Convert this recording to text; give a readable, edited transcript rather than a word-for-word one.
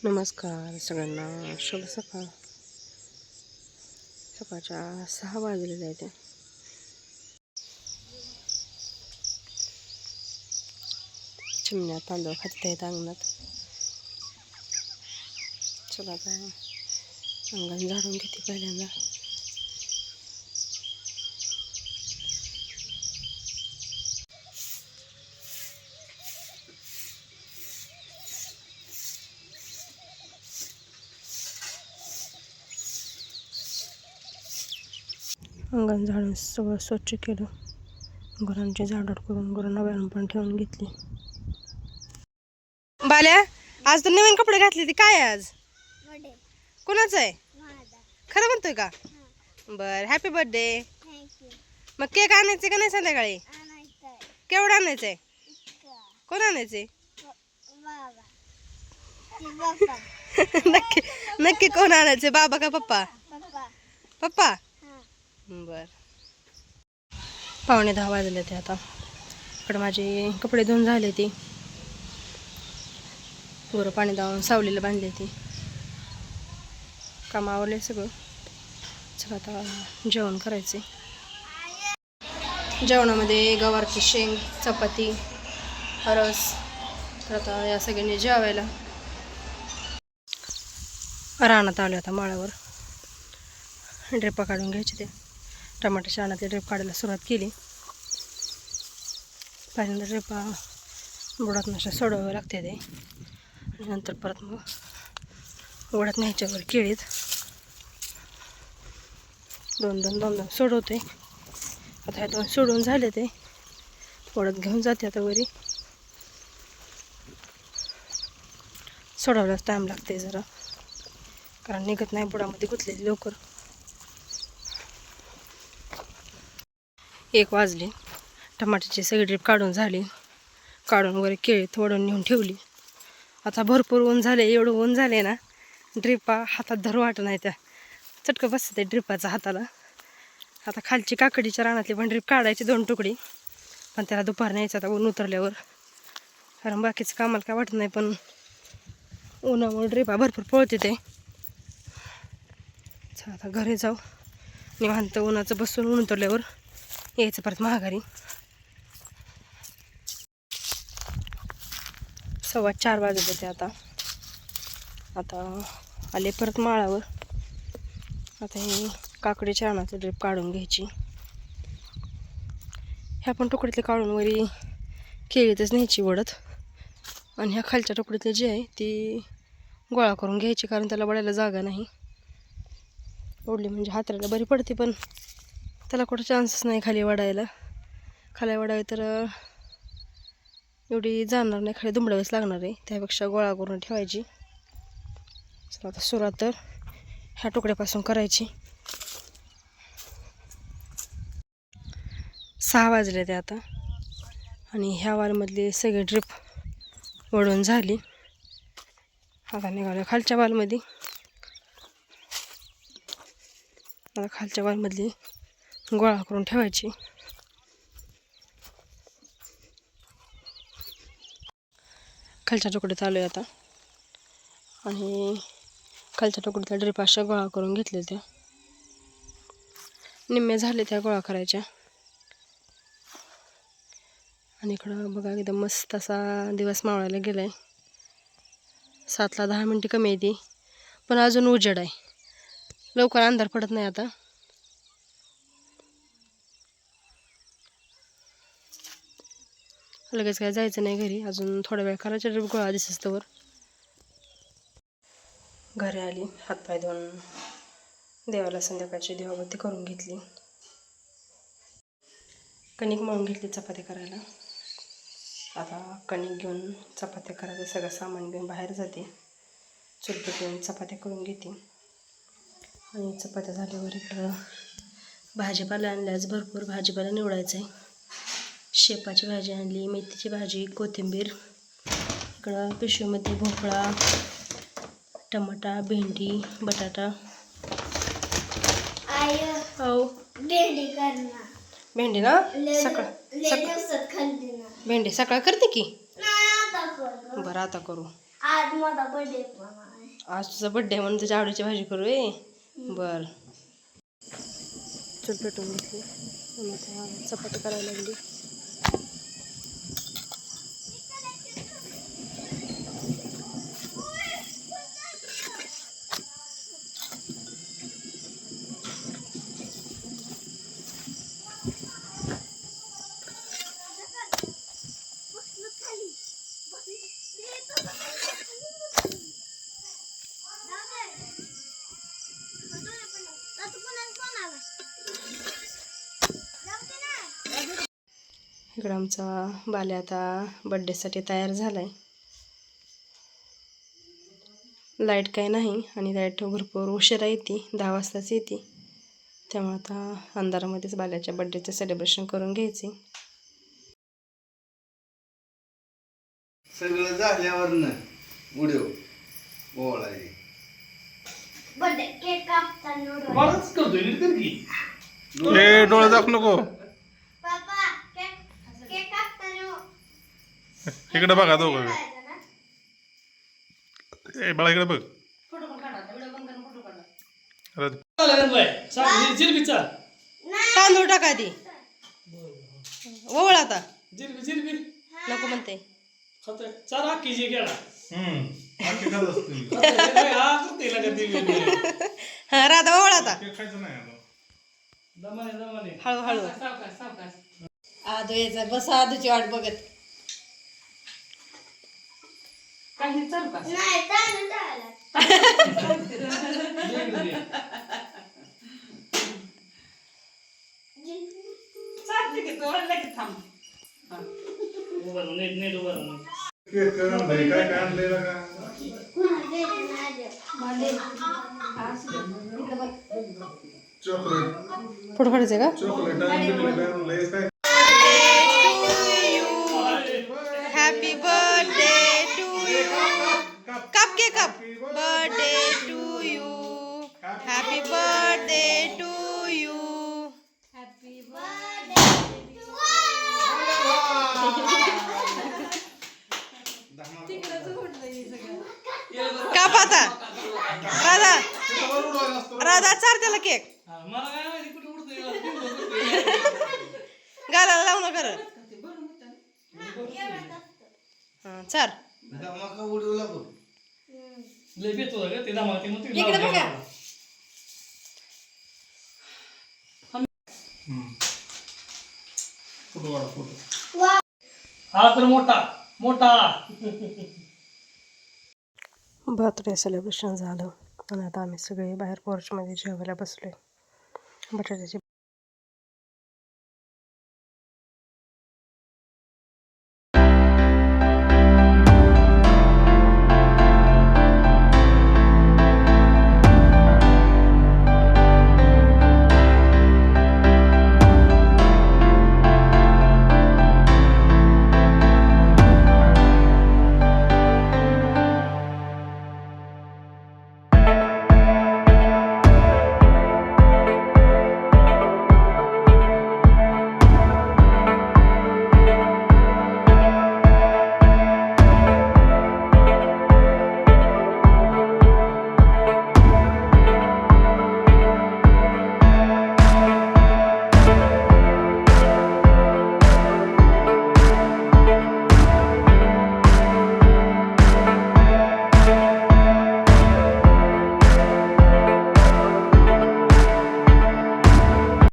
नमस्कार सगळ्यांना, शुभ सकाळ. सकाळच्या 6 वाजलेले आहेत. चिमण्या तांदूळ खात आहेत अंगणात. चला आता अंगण झाडून घेते पहिल्यांदा. अंगण झाडून सगळं स्वच्छ केलं. गुरांची झाडूट करून गुरांना व्यायाम पण ठेवून घेतली. बाल्या, आज तर नवीन कपडे घातले. ती काय आज कोणाचं आहे? खरं म्हणतोय का? बर, हॅपी बर्थडे. मग केक आणायचे का नाही संध्याकाळी? केवढं आणायचंय? कोण आणायचे? नक्की नक्की कोण आणायचे, बाबा का पप्पा? पप्पा. बर. 9:15 वाजले ते. आता इकडे माझे कपडे धुवून झाले. ती पुरं पाणी दावून सावलीला बांधले. ती काम आवरले सगळं. चला आता जेवण करायचे. जेवणामध्ये गवारची शेंग, चपाती, रस. तर आता या सगळ्यांनी जेवायला. रानात आले आता माळावर. ड्रिपा काढून घ्यायचे. ते टमाट्याच्या रानातले ड्रिप काढायला सुरुवात केली. पहिल्यांदा ड्रिपा बुडात नशा सोडवावे लागते ते, आणि नंतर परत मग बुडात न्यायच्यावर केळीत दोन सोडवते. आता ह्या 2 सोडून झाले. ते बुडात घेऊन जाते आता वरी. सोडवल्यास टाईम लागते जरा, कारण निघत नाही बुडामध्ये गुंतलेली लवकर. 1 वाजले. टमाट्याची सगळी ड्रिप काढून झाली. काढून वगैरे केळीत वडून नेऊन ठेवली. आता भरपूर ऊन झाले. एवढं ऊन झाले ना, ड्रिपा हातात धरू वाटत नाही. त्या चटकं बसते ड्रिपाचा हाताला. आता खालची काकडीच्या रानातली पण ड्रिप काढायची 2 तुकडी, पण त्याला दुपार न्यायचं आता ऊन उतरल्यावर, कारण बाकीचं कामाला काय वाटत नाही. पण उन्हामुळे ड्रिपा भरपूर पळते ते. आता घरी जाऊ निवांत. उन्हाचं बसून ऊन उतरल्यावर यायचं परत महागारी. 4:15 वाजले ते. आता आले परत माळावर. आता हे काकडीच्या रानातली ड्रिप काढून घ्यायची. ह्या पण तुकडीतले काढून वरी केळीतच न्यायची वडत, आणि ह्या खालच्या तुकडीतले जे आहे ती गोळा करून घ्यायची, कारण त्याला वडायला जागा नाही. ओढली म्हणजे हाताला बरी पडते, पण त्याला कुठं चान्सच नाही खाली वाढायला. खाली वाढावे तर एवढी जाणार नाही, खाली दुमडावीच लागणार आहे. त्यापेक्षा गोळा करून ठेवायची. चला आता सुरुवात तर ह्या तुकड्यापासून करायची. 6 वाजले ते आता, आणि ह्या वालमधली सगळी ड्रिप वळून झाली. आता निघालं खालच्या वालमध्ये. आता खालच्या वालमधली गोळा करून ठेवायची. खालच्या तुकडीत आलो आहे आता, आणि खालच्या तुकडीतल्या ड्रिप अशा गोळा करून घेतल्या. त्या निम्मे झाले त्या गोळा करायच्या. आणि इकडं बघा एकदम मस्त असा दिवस मावळायला गेला आहे. 7ला 10 मिनटं कमी आहे ती, पण अजून उजेड आहे. लवकर अंधार पडत नाही. आता लगेच काय जायचं नाही घरी, अजून थोडा वेळ करायचा ड्रिप गोळा दिसतोवर. घरी आली, हातपाय धुवून देवाला संध्याकाळची दिवाबत्ती करून घेतली. कणिक मळून घेतली चपात्या करायला. आता कणिक घेऊन चपात्या करायचं सगळं सामान घेऊन बाहेर जाते. चुलपी घेऊन चपात्या करून घेते. आणि चपात्या झाल्यावर इकडं भाजीपाला आणल्यास भरपूर भाजीपाला निवडायचं आहे. शेपाची भाजी आणली, मेथीची भाजी, कोथिंबीर. इकडं पिशवीमध्ये भोपळा, टमाटा, भेंडी, बटाटा. भेंडी ना सकाळ भेंडी सकाळ करते की. बरं आता करू. आज तुझा बड्डे म्हणून तुझ्या आवडीची भाजी करू आहे. बर चल पेटून घेतली आणि आता चपाती करायला लागली. इकडं आमचा बाल्या आता बड्डेसाठी तयार झालाय. लाईट काही नाही आणि लाईट भरपूर उशिरा येते, 10 वाजताच येते. त्यामुळे आता अंधारामध्येच बाल्याच्या बड्डेचं सेलिब्रेशन करून घ्यायचे. सगळं झाल्यावर उड्यो बोलाय बर्थडे केक कापताना बरंच करतोय नीट कर की. ए डोळे दाख नको. पापा केक केक कापताना इकडे बघा दोघं. ए बाळा इकडे बघ. राज- चालेल गणबाई. चाल, जिलेबी चाल. तांदूळ टाका आधी. ओवळ आता जिलेबी नको म्हणते. खातोय. चाल अख्खी जी गेला. बाकी खात असतील. हा करते लगा ती. हा राधा ओवळ आता केक खायचं नाही आता. दमाने. हळूहळू. आदू यायचा बस आदूची वाट बघत. काही चालू का? नाही तांदूळ टाळायला. नीट उभं राहा. केक करून भाई काय काय आणलेलं का? चॉकलेट पुढं पडायचं का? चॉकलेट आणलेलं काय? Happy birthday to you. कप के कप. Birthday to you. Happy birthday to you. काप आता. राधा राधा चार त्याला केक. मला काय माहिती कुठे उडतोय. गालाला लावू नका रे. हां चार. धमाका उडवू लागतो. लय बेत होतं ग ते धमाके मग ते इकडे बघा. फोटो काढा फोटो. हा तर मोठा बर्थडे सेलिब्रेशन झालं आणि आता आम्ही सगळे बाहेर पोर्चमध्ये जेवायला बसलोय. बटाट्याची